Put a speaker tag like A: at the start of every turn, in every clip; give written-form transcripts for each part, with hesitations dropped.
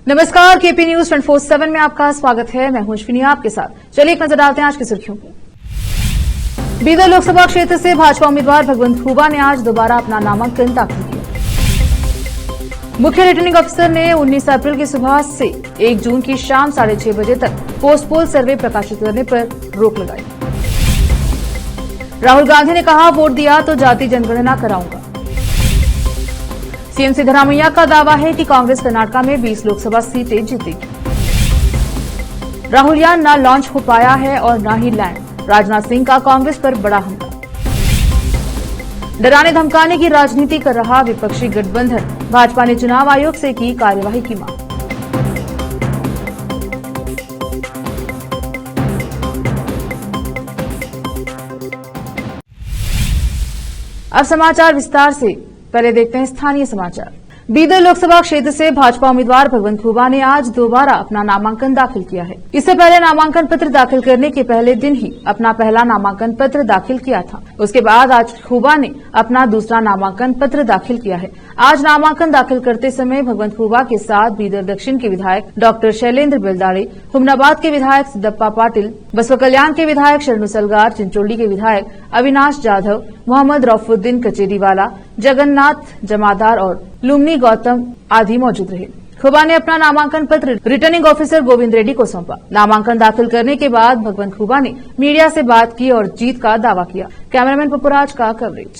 A: नमस्कार, KP news 24/7 में आपका स्वागत है। मैं हूं अश्विनी आपके साथ। चलिए एक नजर डालते हैं आज की सुर्खियों पर। बीदर लोकसभा क्षेत्र से भाजपा उम्मीदवार भगवंत खुबा ने आज दोबारा अपना नामांकन दाखिल किया। मुख्य रिटर्निंग अफसर ने 19 अप्रैल की सुबह से 1 जून की शाम 6:30 बजे तक पोस्ट पोल सर्वे प्रकाशित करने पर रोक लगाई। राहुल गांधी ने कहा, वोट दिया तो जाति जनगणना कराऊंगा। सीएम सिद्धरामैया का दावा है कि कांग्रेस कर्नाटक में 20 लोकसभा सीटें जीतेगी। राहुल यान न लॉन्च हो पाया है और न ही लैंड। राजनाथ सिंह का कांग्रेस पर बड़ा हमला। डराने धमकाने की राजनीति कर रहा विपक्षी गठबंधन, भाजपा ने चुनाव आयोग से की कार्यवाही की मांग। अब समाचार विस्तार से। पहले देखते हैं स्थानीय समाचार। बीदर लोकसभा क्षेत्र से भाजपा उम्मीदवार भगवंत खुबा ने आज दोबारा अपना नामांकन दाखिल किया है। इससे पहले नामांकन पत्र दाखिल करने के पहले दिन ही अपना पहला नामांकन पत्र दाखिल किया था। उसके बाद आज खुबा ने अपना दूसरा नामांकन पत्र दाखिल किया है। आज नामांकन दाखिल करते समय भगवंत खुबा के साथ बीदर दक्षिण के विधायक डॉक्टर शैलेंद्र बेलदाड़े, हुमनाबाद के विधायक सिद्धप्पा पाटिल, बसवा कल्याण के विधायक शरणु सलगार, चिंचोली के विधायक अविनाश जाधव, मोहम्मद रौफुद्दीन कचेरीवाला, जगन्नाथ जमादार और लुम्नी गौतम आदि मौजूद रहे। खुबा ने अपना नामांकन पत्र रिटर्निंग ऑफिसर गोविंद रेड्डी को सौंपा। नामांकन दाखिल करने के बाद भगवंत खुबा ने मीडिया से बात की और जीत का दावा किया। कैमरामैन पपुराज का कवरेज।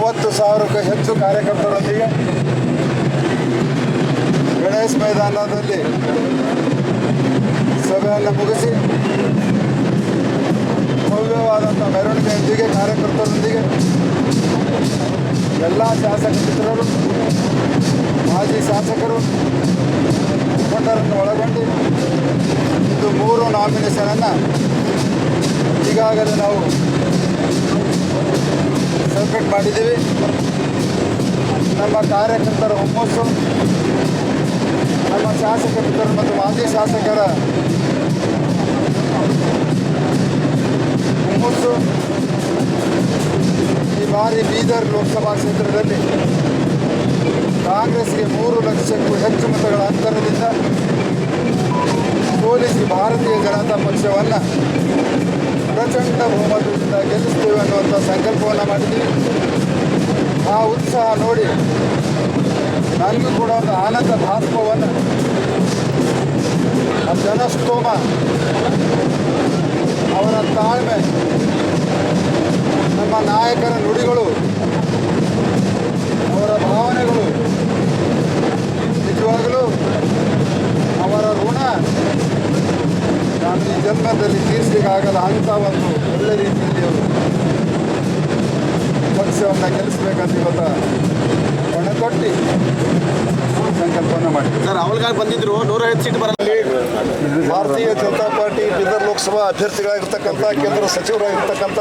B: 30,000ಕ್ಕೂ ಹೆಚ್ಚು ಕಾರ್ಯಕರ್ತರೊಂದಿಗೆ ಗಣೇಶ್ ಮೈದಾನದಲ್ಲಿ ಸಭೆಯನ್ನು ಮುಗಿಸಿ ಭವ್ಯವಾದಂಥ ಮೆರವಣಿಗೆಯೊಂದಿಗೆ ಕಾರ್ಯಕರ್ತರೊಂದಿಗೆ ಎಲ್ಲ ಶಾಸಕ ಮಿತ್ರರು, ಮಾಜಿ ಶಾಸಕರು, ಮುಖಂಡರನ್ನು ಒಳಗೊಂಡು ಇದು 3 ನಾಮಿನೇಷನನ್ನು ಈಗಾಗಲೇ ನಾವು ಸಬ್ಮಿಟ್ ಮಾಡಿದ್ದೀವಿ. ನಮ್ಮ ಕಾರ್ಯಕರ್ತರ ಹುಮ್ಮಸ್ಸು, ನಮ್ಮ ಶಾಸಕ ಮಿತ್ರರು ಮತ್ತು ಮಾಜಿ ಶಾಸಕರ ಹುಮ್ಮಸ್ಸು ಈ ಬಾರಿ ಬೀದರ್ ಲೋಕಸಭಾ ಕ್ಷೇತ್ರದಲ್ಲಿ ಕಾಂಗ್ರೆಸ್ಗೆ 3 ಲಕ್ಷಕ್ಕೂ ಹೆಚ್ಚು ಮತಗಳ ಅಂತರದಿಂದ ಸೋಲಿಸಿ ಭಾರತೀಯ ಜನತಾ ಪಕ್ಷವನ್ನು ಪ್ರಚಂಡ ಬಹುಮತದಿಂದ ಗೆಲ್ಲಿಸ್ತೇವೆ ಅನ್ನುವಂಥ ಸಂಕಲ್ಪವನ್ನು ಮಾಡಿದ್ದೀವಿ. ಆ ಉತ್ಸಾಹ ನೋಡಿ ನನಗೂ ಕೂಡ ಒಂದು ಆನಂದ ಭಾಷ್ಪವನ್ನು, ಆ ಜನಸ್ತೋಮ, ಅವರ ತಾಳ್ಮೆ, ನಮ್ಮ ನಾಯಕರ ನುಡಿಗಳು, ಅವರ ಭಾವನೆಗಳು ನಿಜವಾಗಲೂ ಅವರ ಋಣ ನಾನು ಈ ಜನ್ಮದಲ್ಲಿ ತೀರಿಸಲಿಕ್ಕಾಗಲ್ಲ. ಅಂಥ ಒಂದು ಒಳ್ಳೆ ರೀತಿಯಲ್ಲಿ ಅವರು ಪಕ್ಷವನ್ನು ಗೆಲ್ಲಿಸಬೇಕಂತ ಇವತ್ತು ಹೊಣೆತೊಟ್ಟಿ ಸಂಕಲ್ಪವನ್ನು ಮಾಡಿದ್ರು.
C: ಸರ್, ರಾಹುಲ್ ಗಾಂಧಿ ಬಂದಿದ್ರು, 105 ಸೀಟ್ ಬರಲಿ.
B: ಭಾರತೀಯ ಜನತಾ ಪಾರ್ಟಿ ಬೀದರ್ ಲೋಕಸಭಾ ಅಭ್ಯರ್ಥಿಗಳಾಗಿರ್ತಕ್ಕಂಥ ಕೇಂದ್ರ ಸಚಿವರಾಗಿರ್ತಕ್ಕಂಥ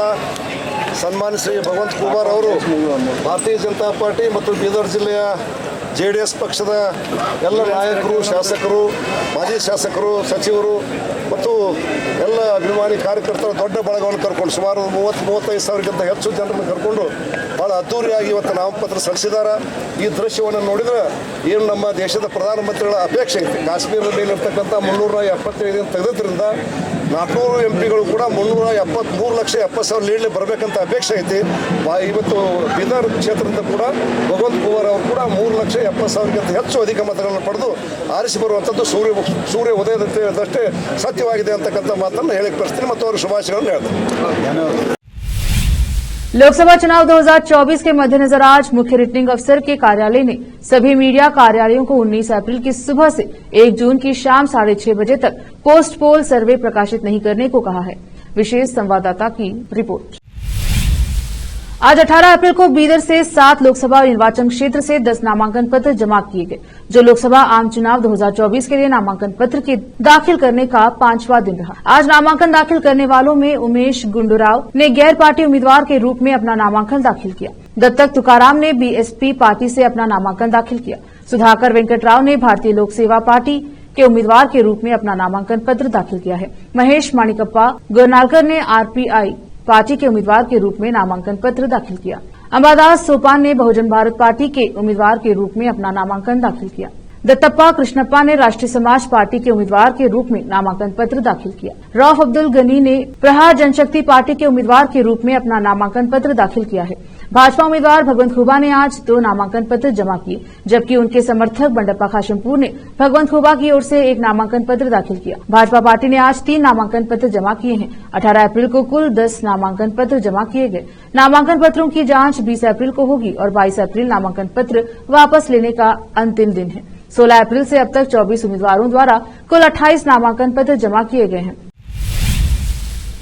B: ಸನ್ಮಾನ್ಯ ಶ್ರೀ ಭಗವಂತ ಖುಬಾ ಅವರು ಭಾರತೀಯ ಜನತಾ ಪಾರ್ಟಿ ಮತ್ತು ಬೀದರ್ ಜಿಲ್ಲೆಯ JDS ಪಕ್ಷದ ಎಲ್ಲ ನಾಯಕರು, ಶಾಸಕರು, ಮಾಜಿ ಶಾಸಕರು, ಸಚಿವರು ಮತ್ತು ಎಲ್ಲ ಅಭಿಮಾನಿ ಕಾರ್ಯಕರ್ತರ ದೊಡ್ಡ ಬಳಗವನ್ನು ಕರ್ಕೊಂಡು ಸುಮಾರು 30-35 ಸಾವಿರಕ್ಕಿಂತ ಹೆಚ್ಚು ಜನರನ್ನು ಕರ್ಕೊಂಡು ಭಾಳ ಅದ್ದೂರಿಯಾಗಿ ಇವತ್ತು ನಾಮಪತ್ರ ಸಲ್ಲಿಸಿದ್ದಾರೆ. ಈ ದೃಶ್ಯವನ್ನು ನೋಡಿದರೆ ಏನು ನಮ್ಮ ದೇಶದ ಪ್ರಧಾನಮಂತ್ರಿಗಳ ಅಪೇಕ್ಷೆ ಐತಿ. ಕಾಶ್ಮೀರದ ಮೇಲಿರ್ತಕ್ಕಂಥ 375 ತೆಗೆದ್ರಿಂದ 400 MPಗಳು ಕೂಡ 373,70,000 ಲೀಡ್ಲಿ ಬರಬೇಕಂತ ಅಪೇಕ್ಷೆ ಐತಿ. ಇವತ್ತು ಬೀದರ್ ಕ್ಷೇತ್ರದಿಂದ ಕೂಡ ಭಗವಂತ ಖುಬಾ ಅವರು ಕೂಡ 3,70,000ಕ್ಕಿಂತ ಹೆಚ್ಚು ಅಧಿಕ ಮತಗಳನ್ನು ಪಡೆದು ಆರಿಸಿ ಬರುವಂಥದ್ದು ಸೂರ್ಯ ಉದಯದಷ್ಟೇ ಸತ್ಯವಾಗಿದೆ ಅಂತಕ್ಕಂಥ ಮಾತನ್ನು ಹೇಳಿಕ್ಕೆ ಬರ್ತೀನಿ ಮತ್ತು ಅವರು ಶುಭಾಶಯಗಳನ್ನು ಹೇಳ್ತಾರೆ.
A: लोकसभा चुनाव 2024 के मद्देनजर आज मुख्य रिटर्निंग अफसर के कार्यालय ने सभी मीडिया कार्यालयों को 19 अप्रैल की सुबह से 1 जून की शाम 6:30 बजे तक पोस्ट पोल सर्वे प्रकाशित नहीं करने को कहा है। विशेष संवाददाता की रिपोर्ट। आज 18 अप्रैल को बीदर से 7 लोकसभा निर्वाचन क्षेत्र से 10 नामांकन पत्र जमा किए गए, जो लोकसभा आम चुनाव 2024 के लिए नामांकन पत्र के दाखिल करने का 5वां दिन रहा। आज नामांकन दाखिल करने वालों में उमेश गुंडूराव ने गैर पार्टी उम्मीदवार के रूप में अपना नामांकन दाखिल किया। दत्तक तुकाराम ने BSP पार्टी से अपना नामांकन दाखिल किया। सुधाकर वेंकटराव ने भारतीय लोक सेवा पार्टी के उम्मीदवार के रूप में अपना नामांकन पत्र दाखिल किया है। महेश माणिकप्पा गोरनालकर ने RPI पार्टी के उम्मीदवार के रूप में नामांकन पत्र दाखिल किया। अंबादास सोपान ने बहुजन भारत पार्टी के उम्मीदवार के रूप में अपना नामांकन दाखिल किया। दत्तप्पा कृष्णप्पा ने राष्ट्रीय समाज पार्टी के उम्मीदवार के रूप में नामांकन पत्र दाखिल किया। रऊफ अब्दुल गनी ने प्रहार जनशक्ति पार्टी के उम्मीदवार के रूप में अपना नामांकन पत्र दाखिल किया है। भाजपा उम्मीदवार भगवंत खुबा ने आज 2 नामांकन पत्र जमा किए, जबकि उनके समर्थक बंडप्पा खाशमपुर ने भगवंत खुबा की ओर से एक नामांकन पत्र दाखिल किया। भाजपा पार्टी ने आज 3 नामांकन पत्र जमा किए हैं। 18 अप्रैल को कुल 10 नामांकन पत्र जमा किए गए। नामांकन पत्रों की जांच 20 अप्रैल को होगी और 22 अप्रैल नामांकन पत्र वापस लेने का अंतिम दिन है। 16 अप्रैल से अब तक 24 उम्मीदवारों द्वारा कुल 28 नामांकन पत्र जमा किए गए हैं।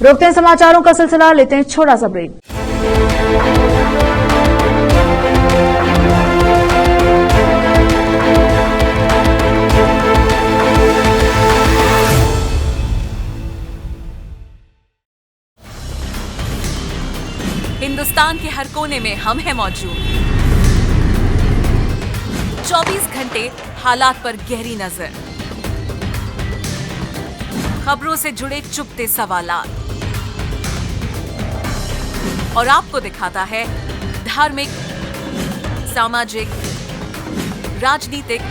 A: रोकते हैं समाचारों का सिलसिला, लेते हैं छोटा सा ब्रेक।
D: हिंदुस्तान के हर कोने में हम हैं मौजूद। 24 घंटे हालात पर गहरी नजर, खबरों से जुड़े चुपते सवालात और आपको दिखाता है धार्मिक, सामाजिक, राजनीतिक,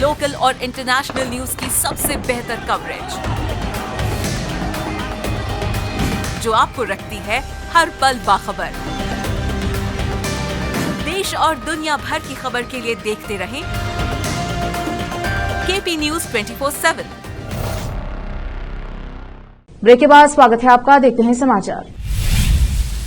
D: लोकल और इंटरनेशनल न्यूज की सबसे बेहतर कवरेज, जो आपको रखती है हर पल बाखबर। देश और दुनिया भर की खबर के लिए देखते रहें केपी न्यूज 24/7।
A: ब्रेक के बाद स्वागत है आपका, देखते हैं समाचार।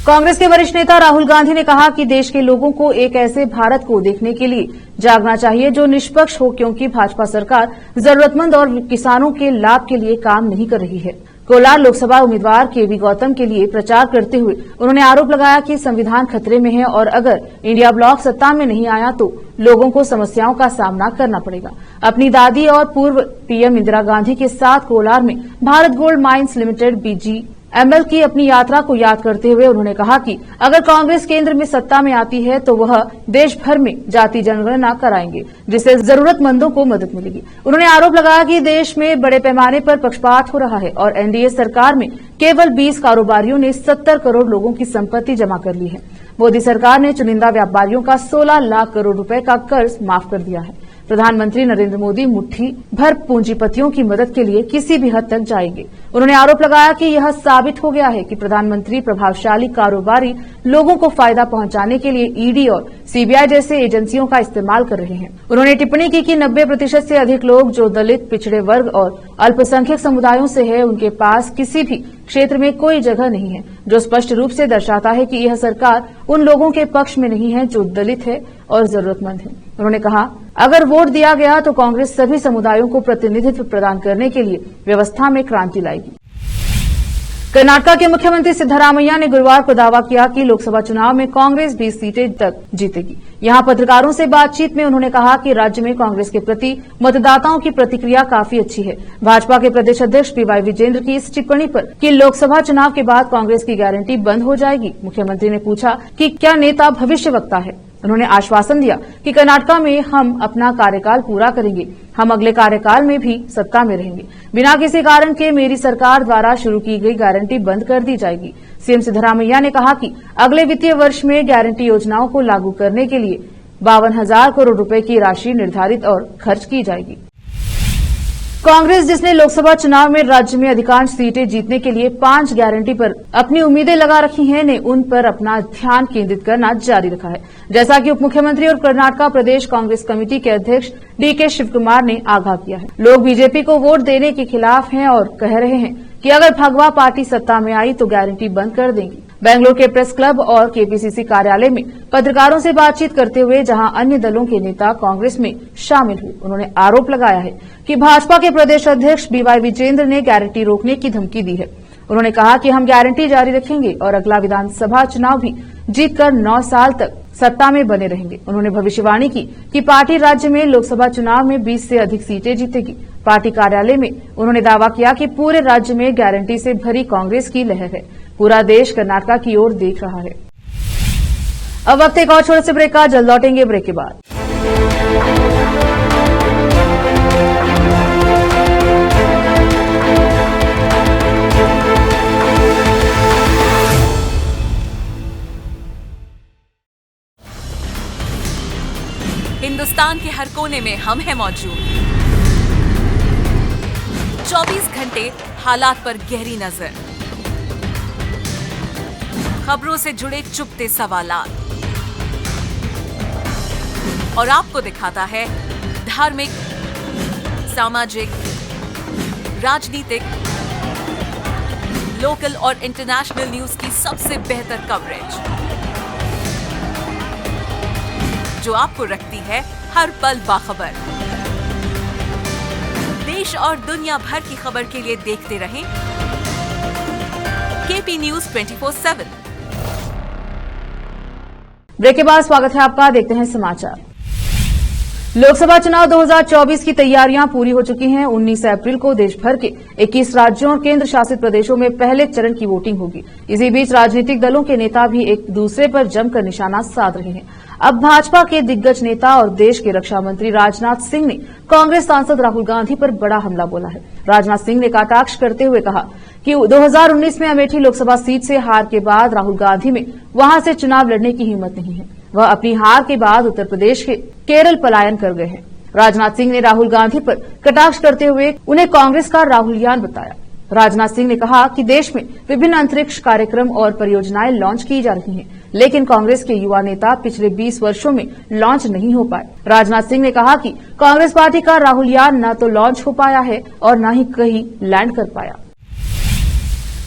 A: कांग्रेस के वरिष्ठ नेता राहुल गांधी ने कहा कि देश के लोगों को एक ऐसे भारत को देखने के लिए जागना चाहिए जो निष्पक्ष हो, क्योंकि भाजपा सरकार जरूरतमंद और किसानों के लाभ के लिए काम नहीं कर रही है। कोलार लोकसभा उम्मीदवार केवी गौतम के लिए प्रचार करते हुए उन्होंने आरोप लगाया कि संविधान खतरे में है और अगर इंडिया ब्लॉक सत्ता में नहीं आया तो लोगों को समस्याओं का सामना करना पड़ेगा। अपनी दादी और पूर्व पीएम इंदिरा गांधी के साथ कोलार में Bharat gold mines limited BGML की अपनी यात्रा को याद करते हुए उन्होंने कहा कि अगर कांग्रेस केंद्र में सत्ता में आती है तो वह देश भर में जाति जनगणना कराएंगे, जिससे जरूरतमंदों को मदद मिलेगी। उन्होंने आरोप लगाया कि देश में बड़े पैमाने पर पक्षपात हो रहा है और एनडीए सरकार में केवल 20 कारोबारियों ने 70 करोड़ लोगों की संपत्ति जमा कर ली है। मोदी सरकार ने चुनिंदा व्यापारियों का 16 लाख करोड़ रुपए का कर्ज माफ कर दिया है। प्रधानमंत्री नरेंद्र मोदी मुट्ठी भर पूंजीपतियों की मदद के लिए किसी भी हद तक जाएंगे। उन्होंने आरोप लगाया कि यह साबित हो गया है कि प्रधानमंत्री प्रभावशाली कारोबारी लोगों को फायदा पहुंचाने के लिए ईडी और सीबीआई जैसे एजेंसियों का इस्तेमाल कर रहे हैं। उन्होंने टिप्पणी की कि 90% से अधिक लोग जो दलित, पिछड़े वर्ग और अल्पसंख्यक समुदायों से है, उनके पास किसी भी क्षेत्र में कोई जगह नहीं है, जो स्पष्ट रूप से दर्शाता है कि यह सरकार उन लोगों के पक्ष में नहीं है जो दलित है और जरूरतमंद है। उन्होंने कहा, अगर वोट दिया गया तो कांग्रेस सभी समुदायों को प्रतिनिधित्व प्रदान करने के लिए व्यवस्था में क्रांति लाएगी। कर्नाटक के मुख्यमंत्री सिद्धरामैया ने गुरुवार को दावा किया कि लोकसभा चुनाव में कांग्रेस 20 सीटें तक जीतेगी। यहां पत्रकारों से बातचीत में उन्होंने कहा कि राज्य में कांग्रेस के प्रति मतदाताओं की प्रतिक्रिया काफी अच्छी है। भाजपा के प्रदेश अध्यक्ष पीवाई विजेंद्र की इस टिप्पणी पर कि लोकसभा चुनाव के बाद कांग्रेस की गारंटी बंद हो जाएगी, मुख्यमंत्री ने पूछा कि क्या नेता भविष्यवक्ता है। उन्होंने आश्वासन दिया कि कर्नाटक में हम अपना कार्यकाल पूरा करेंगे, हम अगले कार्यकाल में भी सत्ता में रहेंगे। बिना किसी कारण के मेरी सरकार द्वारा शुरू की गई गारंटी बंद कर दी जाएगी। सीएम सिद्धरामैया ने कहा कि अगले वित्तीय वर्ष में गारंटी योजनाओं को लागू करने के लिए 52,000 करोड़ रुपए की राशि निर्धारित और खर्च की जाएगी। कांग्रेस, जिसने लोकसभा चुनाव में राज्य में अधिकांश सीटें जीतने के लिए 5 गारंटी पर अपनी उम्मीदें लगा रखी हैं, ने उन पर अपना ध्यान केंद्रित करना जारी रखा है। जैसा कि उप मुख्यमंत्री और कर्नाटक प्रदेश कांग्रेस कमेटी के अध्यक्ष डीके शिवकुमार ने आगाह किया है। लोग बीजेपी को वोट देने के खिलाफ हैं और कह रहे हैं कि अगर भगवा पार्टी सत्ता में आई तो गारंटी बंद कर देंगी। बेंगलुरु के प्रेस क्लब और केपीसीसी कार्यालय में पत्रकारों से बातचीत करते हुए जहां अन्य दलों के नेता कांग्रेस में शामिल हुए, उन्होंने आरोप लगाया है कि भाजपा के प्रदेश अध्यक्ष पीवाई विजेंद्र ने गारंटी रोकने की धमकी दी है। उन्होंने कहा कि हम गारंटी जारी रखेंगे और अगला विधानसभा चुनाव भी जीतकर 9 साल तक सत्ता में बने रहेंगे। उन्होंने भविष्यवाणी की कि पार्टी राज्य में लोकसभा चुनाव में 20 से अधिक सीटें जीतेगी। पार्टी कार्यालय में उन्होंने दावा किया कि पूरे राज्य में गारंटी से भरी कांग्रेस की लहर है। पूरा देश कर्नाटक की ओर देख रहा है। अब वक्त एक और छोटे से ब्रेक का, जल्द लौटेंगे ब्रेक के बाद।
D: हिंदुस्तान हिंदुस्तान के हर कोने में हम हैं मौजूद। 24 घंटे हालात पर गहरी नजर, खबरों से जुड़े चुपते सवालात और आपको दिखाता है धार्मिक, सामाजिक, राजनीतिक, लोकल और इंटरनेशनल न्यूज की सबसे बेहतर कवरेज, जो आपको रखती है हर पल बाखबर। देश और दुनिया भर की खबर के लिए देखते रहें केपी न्यूज 24/7।
A: ब्रेक के बाद स्वागत है आपका। देखते हैं समाचार। लोकसभा चुनाव 2024 की तैयारियां पूरी हो चुकी हैं। 19 अप्रैल को देश भर के 21 राज्यों और केंद्र शासित प्रदेशों में पहले चरण की वोटिंग होगी। इसी बीच राजनीतिक दलों के नेता भी एक दूसरे पर जमकर निशाना साध रहे हैं। अब भाजपा के दिग्गज नेता और देश के रक्षा मंत्री राजनाथ सिंह ने कांग्रेस सांसद राहुल गांधी पर बड़ा हमला बोला है। राजनाथ सिंह ने कटाक्ष करते हुए कहा कि 2019 में अमेठी लोकसभा सीट से हार के बाद राहुल गांधी में वहां से चुनाव लड़ने की हिम्मत नहीं है। वह अपनी हार के बाद उत्तर प्रदेश के केरल पलायन कर गए हैं। राजनाथ सिंह ने राहुल गांधी पर कटाक्ष करते हुए उन्हें कांग्रेस का राहुलियान बताया। राजनाथ सिंह ने कहा कि देश में विभिन्न अंतरिक्ष कार्यक्रम और परियोजनाएं लॉन्च की जा रही हैं, लेकिन कांग्रेस के युवा नेता पिछले 20 वर्षों में लॉन्च नहीं हो पाए। राजनाथ सिंह ने कहा कि कांग्रेस पार्टी का राहुलियान न तो लॉन्च हो पाया है और न ही कहीं लैंड कर पाया।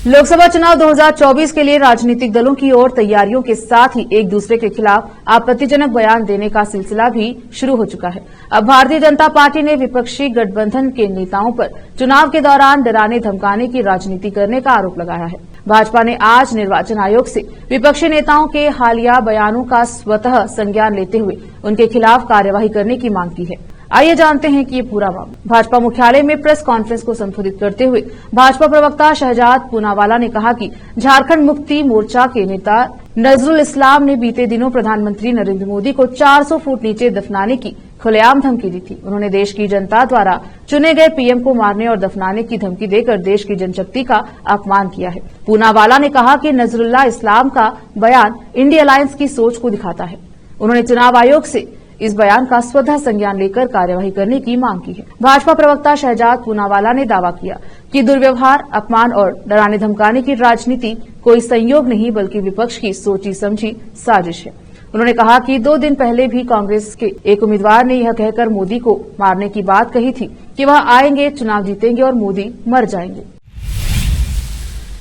A: लोकसभा चुनाव 2024 के लिए राजनीतिक दलों की ओर तैयारियों के साथ ही एक दूसरे के खिलाफ आपत्तिजनक बयान देने का सिलसिला भी शुरू हो चुका है। अब भारतीय जनता पार्टी ने विपक्षी गठबंधन के नेताओं पर चुनाव के दौरान डराने धमकाने की राजनीति करने का आरोप लगाया है। भाजपा ने आज निर्वाचन आयोग से विपक्षी नेताओं के हालिया बयानों का स्वतः संज्ञान लेते हुए उनके खिलाफ कार्यवाही करने की मांग की है। आइए जानते हैं कि ये पूरा मामला। भाजपा मुख्यालय में प्रेस कॉन्फ्रेंस को संबोधित करते हुए भाजपा प्रवक्ता शहजाद पूनावाला ने कहा कि झारखंड मुक्ति मोर्चा के नेता नजरुल इस्लाम ने बीते दिनों प्रधानमंत्री नरेंद्र मोदी को 400 फुट नीचे दफनाने की खुलेआम धमकी दी थी। उन्होंने देश की जनता द्वारा चुने गए पीएम को मारने और दफनाने की धमकी देकर देश की जनशक्ति का अपमान किया है। पूनावाला ने कहा कि नजरुल्लाह इस्लाम का बयान इंडिया अलायंस की सोच को दिखाता है। उन्होंने चुनाव आयोग से इस बयान का स्वतः संज्ञान लेकर कार्यवाही करने की मांग की है। भाजपा प्रवक्ता शहजाद पूनावाला ने दावा किया कि दुर्व्यवहार, अपमान और डराने धमकाने की राजनीति कोई संयोग नहीं बल्कि विपक्ष की सोची समझी साजिश है। उन्होंने कहा कि 2 दिन पहले भी कांग्रेस के एक उम्मीदवार ने यह कहकर मोदी को मारने की बात कही थी कि वह आएंगे, चुनाव जीतेंगे और मोदी मर जाएंगे।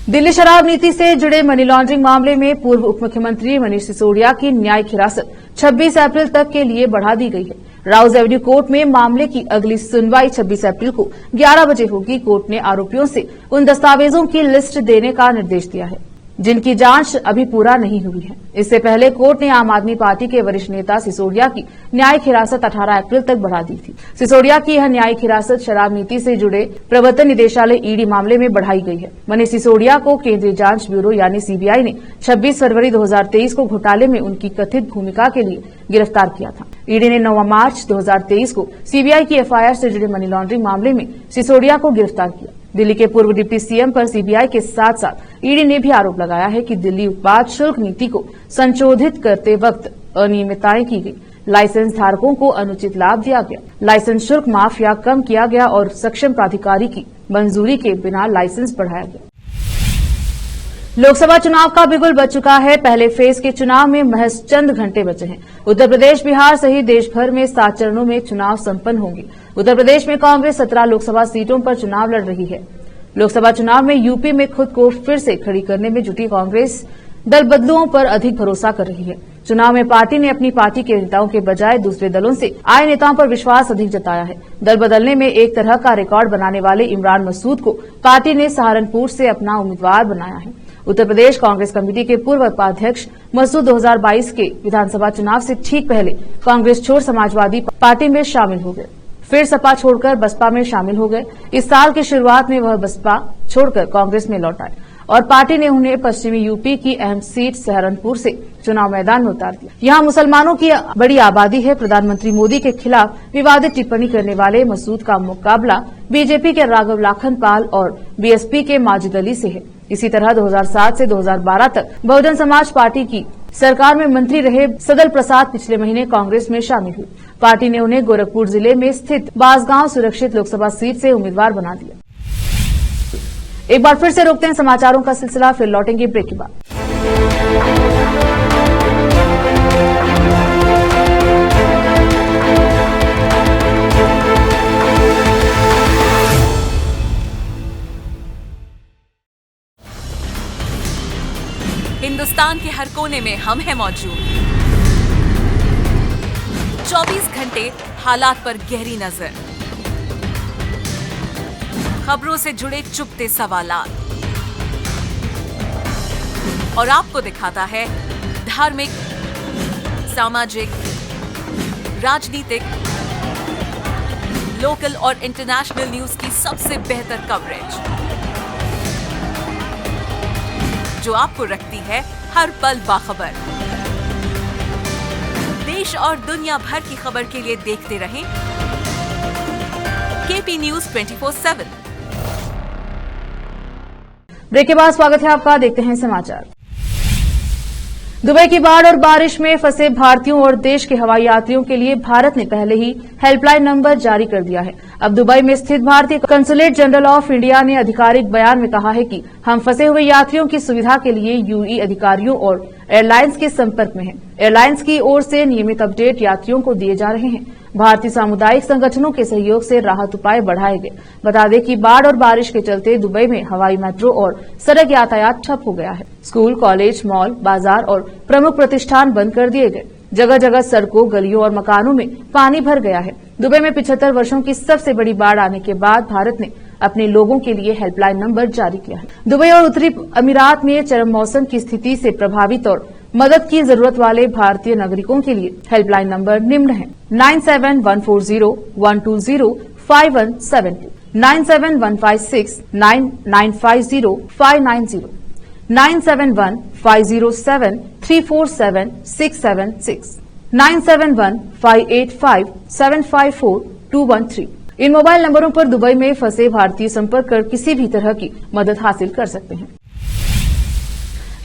A: दिल्ली शराब नीति से जुड़े मनी लॉन्ड्रिंग मामले में पूर्व उप मुख्यमंत्री मनीष सिसोदिया की न्यायिक हिरासत 26 अप्रैल तक के लिए बढ़ा दी गई है। राउज एवेन्यू कोर्ट में मामले की अगली सुनवाई 26 अप्रैल को 11 बजे होगी। कोर्ट ने आरोपियों से उन दस्तावेजों की लिस्ट देने का निर्देश दिया है जिनकी जांच अभी पूरा नहीं हुई है। इससे पहले कोर्ट ने आम आदमी पार्टी के वरिष्ठ नेता सिसोदिया की न्यायिक हिरासत 18 अप्रैल तक बढ़ा दी थी। सिसोदिया की यह न्यायिक हिरासत शराब नीति से जुड़े प्रवर्तन निदेशालय ईडी मामले में बढ़ाई गई है। मनीष सिसोदिया को केंद्रीय जांच ब्यूरो यानी सीबीआई ने 26 फरवरी 2023 को घोटाले में उनकी कथित भूमिका के लिए गिरफ्तार किया था। ईडी ने 9 मार्च 2023 को सीबीआई की एफआईआर से जुड़े मनी लॉन्ड्रिंग मामले में सिसोदिया को गिरफ्तार किया। दिल्ली के पूर्व डिप्टी सीएम पर सीबीआई के साथ साथ ईडी ने भी आरोप लगाया है कि दिल्ली उत्पाद शुल्क नीति को संशोधित करते वक्त अनियमितताएं की गई, लाइसेंस धारकों को अनुचित लाभ दिया गया, लाइसेंस शुल्क माफ या कम किया गया और सक्षम प्राधिकारी की मंजूरी के बिना लाइसेंस बढ़ाया गया। लोकसभा चुनाव का बिगुल बज चुका है। पहले फेज के चुनाव में महज चंद घंटे बचे हैं। उत्तर प्रदेश, बिहार सहित देश भर में 7 चरणों में चुनाव संपन्न होंगे। उत्तर प्रदेश में कांग्रेस 17 लोकसभा सीटों पर चुनाव लड़ रही है। लोकसभा चुनाव में यूपी में खुद को फिर से खड़ी करने में जुटी कांग्रेस दल बदलुओं पर अधिक भरोसा कर रही है। चुनाव में पार्टी ने अपनी पार्टी के नेताओं के बजाय दूसरे दलों से आए नेताओं पर विश्वास अधिक जताया है। दल बदलने में एक तरह का रिकॉर्ड बनाने वाले इमरान मसूद को पार्टी ने सहारनपुर से अपना उम्मीदवार बनाया है। उत्तर प्रदेश कांग्रेस कमेटी के पूर्व उपाध्यक्ष मसूद 2022 के विधानसभा चुनाव से ठीक पहले कांग्रेस छोड़ समाजवादी पार्टी में शामिल हो गए, फिर सपा छोड़कर बसपा में शामिल हो गए। इस साल की शुरुआत में वह बसपा छोड़कर कांग्रेस में लौट आए और पार्टी ने उन्हें पश्चिमी यूपी की अहम सीट सहारनपुर से चुनाव मैदान में उतार दिया। यहां मुसलमानों की बड़ी आबादी है। प्रधानमंत्री मोदी के खिलाफ विवादित टिप्पणी करने वाले मसूद का मुकाबला बीजेपी के राघव लाखनपाल और बीएसपी के माजिद अली से है। इसी तरह 2007 से 2012 तक बहुजन समाज पार्टी की सरकार में मंत्री रहे सदल प्रसाद पिछले महीने कांग्रेस में शामिल हुए। पार्टी ने उन्हें गोरखपुर जिले में स्थित बांसगांव सुरक्षित लोकसभा सीट से उम्मीदवार बना दिया। एक बार फिर से रोकते हैं समाचारों का सिलसिला, फिर लौटेंगे ब्रेक के बाद।
D: हिंदुस्तान के हर कोने में हम हैं मौजूद। 24 घंटे हालात पर गहरी नजर, खबरों से जुड़े चुपते सवालात और आपको दिखाता है धार्मिक, सामाजिक, राजनीतिक, लोकल और इंटरनेशनल न्यूज की सबसे बेहतर कवरेज, जो आपको रखती है हर पल बाखबर। देश और दुनिया भर की खबर के लिए देखते रहें केपी न्यूज 24/7।
A: ब्रेक के बाद स्वागत है आपका, देखते हैं समाचार। दुबई की बाढ़ और बारिश में फंसे भारतीयों और देश के हवाई यात्रियों के लिए भारत ने पहले ही हेल्पलाइन नंबर जारी कर दिया है। अब दुबई में स्थित भारतीय कंसुलेट जनरल ऑफ इंडिया ने आधिकारिक बयान में कहा है कि हम फंसे हुए यात्रियों की सुविधा के लिए यूएई अधिकारियों और एयरलाइंस के संपर्क में हैं। एयरलाइंस की ओर से नियमित अपडेट यात्रियों को दिए जा रहे हैं। भारतीय सामुदायिक संगठनों के सहयोग से राहत उपाय बढ़ाए गए। बता दें कि बाढ़ और बारिश के चलते दुबई में हवाई, मेट्रो और सड़क यातायात ठप हो गया है। स्कूल, कॉलेज, मॉल, बाजार और प्रमुख प्रतिष्ठान बंद कर दिए गए। जगह जगह सड़कों, गलियों और मकानों में पानी भर गया है। दुबई में 75 वर्षों की सबसे बड़ी बाढ़ आने के बाद भारत ने अपने लोगों के लिए हेल्पलाइन नंबर जारी किया है। दुबई और उत्तरी अमीरात में चरम मौसम की स्थिति से प्रभावित और मदद की जरूरत वाले भारतीय नागरिकों के लिए हेल्पलाइन नंबर निम्न है: 97-140-120-5172, 97-156-9950-590, 971-507-347-676, 971-585-754-213। इन मोबाइल नंबरों पर दुबई में फंसे भारतीय संपर्क कर किसी भी तरह की मदद हासिल कर सकते हैं।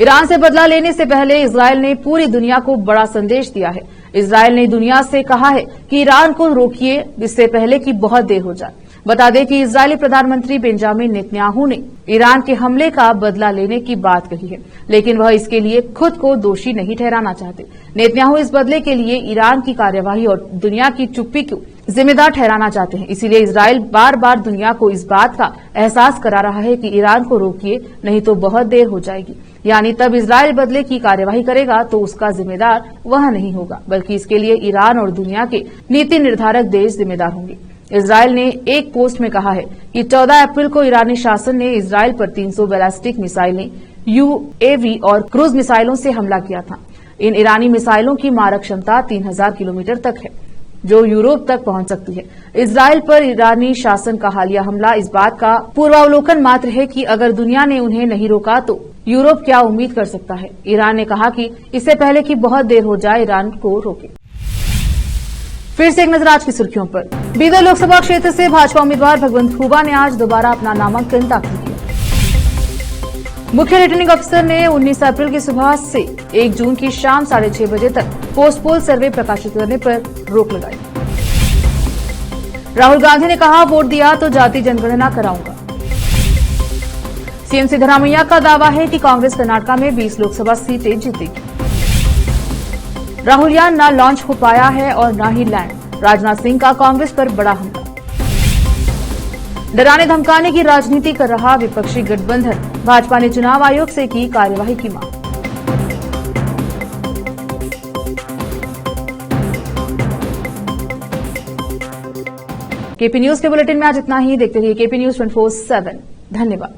A: ईरान से बदला लेने से पहले इजरायल ने पूरी दुनिया को बड़ा संदेश दिया है। इजरायल ने दुनिया से कहा है कि ईरान को रोकिए, इससे पहले कि बहुत देर हो जाए। बता दें कि इजरायली प्रधानमंत्री बेंजामिन नेतन्याहू ने ईरान के हमले का बदला लेने की बात कही है, लेकिन वह इसके लिए खुद को दोषी नहीं ठहराना चाहते। नेतन्याहू इस बदले के लिए ईरान की कार्यवाही और दुनिया की चुप्पी को जिम्मेदार ठहराना चाहते हैं। इसीलिए इजरायल बार बार दुनिया को इस बात का एहसास करा रहा है कि ईरान को रोकिए, नहीं तो बहुत देर हो जाएगी। यानी तब इजरायल बदले की कार्यवाही करेगा तो उसका जिम्मेदार वह नहीं होगा, बल्कि इसके लिए ईरान और दुनिया के नीति निर्धारक देश जिम्मेदार होंगे। इजरायल ने एक पोस्ट में कहा है कि 14 अप्रैल को ईरानी शासन ने इजरायल पर 300 बैलिस्टिक मिसाइलें, यूएवी और क्रूज मिसाइलों से हमला किया था। इन ईरानी मिसाइलों की मारक क्षमता 3000 किलोमीटर तक है, जो यूरोप तक पहुंच सकती है। इजरायल पर ईरानी शासन का हालिया हमला इस बात का पूर्वावलोकन मात्र है कि अगर दुनिया ने उन्हें नहीं रोका तो यूरोप क्या उम्मीद कर सकता है। ईरान ने कहा कि इससे पहले कि बहुत देर हो जाए, ईरान को रोके। फिर से एक नजर आज की सुर्खियों पर। बीदर लोकसभा क्षेत्र से भाजपा उम्मीदवार भगवंत खुबा ने आज दोबारा अपना नामांकन दाखिल किया। मुख्य रिटर्निंग अफसर ने 19 अप्रैल की सुबह से 1 जून की शाम 6:30 बजे तक पोस्टपोल सर्वे प्रकाशित करने पर रोक लगाई। राहुल गांधी ने कहा, वोट दिया तो जाति जनगणना कराऊंगा। सीएम सिद्धरामैया का दावा है कि कांग्रेस कर्नाटक में 20 लोकसभा सीटें जीतेगी। राहुल यान न लॉन्च हो पाया है और न ही लैंड, राजनाथ सिंह का कांग्रेस पर बड़ा हमला। डराने धमकाने की राजनीति कर रहा विपक्षी गठबंधन, भाजपा ने चुनाव आयोग से की कार्यवाही की मांग। केपी न्यूज के बुलेटिन में आज इतना ही। देखते रहिए केपी न्यूज 24/7। धन्यवाद।